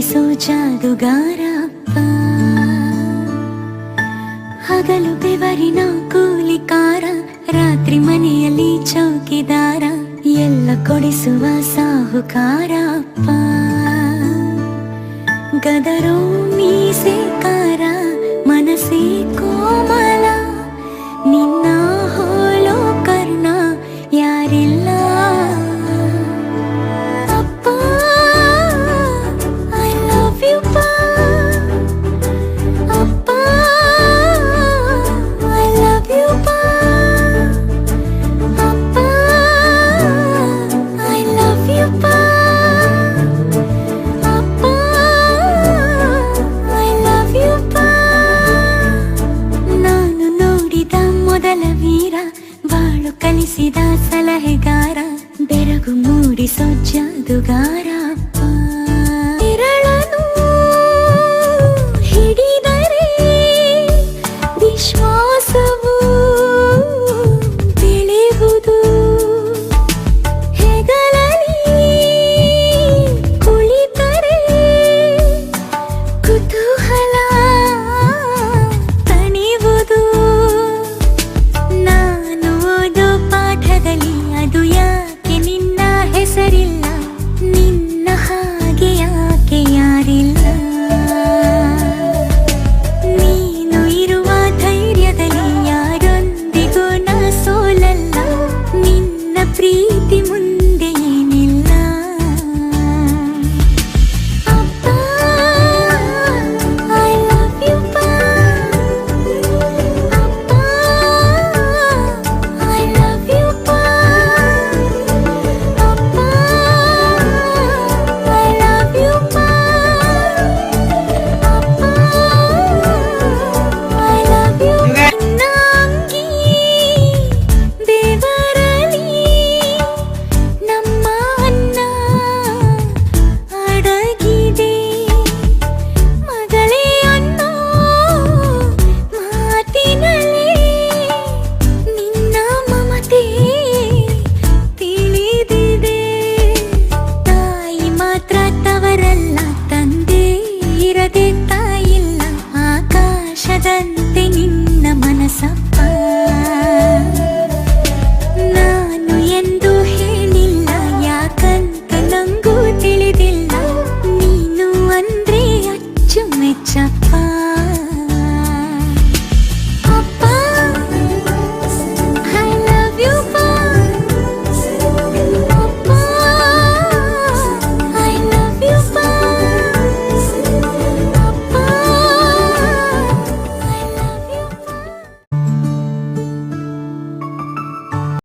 ಮೂಡಿಸೋ ಜಾದುಗಾರಪ್ಪ. ಹಗಲು ಬೆವರಿನ ಕೂಲಿಕಾರ, ರಾತ್ರಿ ಮನೆಯಲ್ಲಿ ಚೌಕಿದಾರ, ಎಲ್ಲ ಕೊಡಿಸುವ ಸಾಹುಕಾರಪ್ಪ. ಗದರೋ ಮೀಸೆಕಾರ, ಮನಸ್ಸೇ ಕೋಮಲ, ನಿನ್ನ ಹೋಲೋ ಕರ್ಣ ಯಾರಿಲ್ಲ. ಅಪ್ಪ ಐ ಲವ್ ಯು ಪಾ, ಅಪ್ಪ ಐ ಲವ್ ಯು ಪಾ, ಅಪ್ಪ ಐ ಲವ್ ಯು ಪಾ, ಅಪ್ಪ ಐ ಲವ್ ಯು ಪಾ. ನಾನು ನೋಡಿದ ಮೊದಲ ವೀರ, ಬಾಳು ಕಲಿಸಿದ ಸಲಹೆಗಾರ, ಬೆರಗು ಮೂಡಿಸೋ ಜಾದುಗಾರಪ್ಪ. ಇರಳನು ಹಿಡಿದರೆ ವಿಶ್ವಾಸವು ಬೆಳೆಯುವುದು, ಹೆಗಲಲ್ಲಿ ಕುಳಿತರೆ ಕುತೂಹಲ ತಣಿವುದು. ನಾನು ಓದೋ ಪಾಠದಲ್ಲಿ ಅದು ಯಾಕೆ ನಿನ್ನ ಹೆಸರಿಲ್ಲ, ನಿನ್ನ ಹಾಗೆ ಯಾಕೆ ಯಾರಿಲ್ಲ. ನೀನು ಇರುವ ಧೈರ್ಯದಲ್ಲಿ ಯಾರೊಂದಿಗೂ ನಾ ಸೋಲಲ್ಲ, ನಿನ್ನ ಪ್ರೀತಿ ಮುಂದೆ ಏನಿಲ್ಲ. ಅಪ್ಪ ಐ ಲವ್ ಯು ಪಾ, ಅಪ್ಪ ಐ ಲವ್ ಯು ಪಾ, ಅಪ್ಪ ಐ ಲವ್ ಯು ಪಾ, ಅಪ್ಪ ಐ ಲವ್ ಯು. ನಿನ್ನ ಅಂಗಿ ಬೆವರಲಿ ನಮ್ಮ ಅನ್ನ ಅಡಗಿದೆ, ಮಗಳೇ ಅನ್ನೋ ಮಾತಿನಲ್ಲಿ ನಿನ್ನ ಮಮತೆ ತಿಳಿದಿದೆ. ತಾಯಿ ಮಾತ್ರ ತವರಲ್ಲ, ತಂದೆ ಇರದೆ ತಾಯಿಲ್ಲ, ಆಕಾಶದಂತೆ ನಿನ್ನ ಮನಸ್ಸ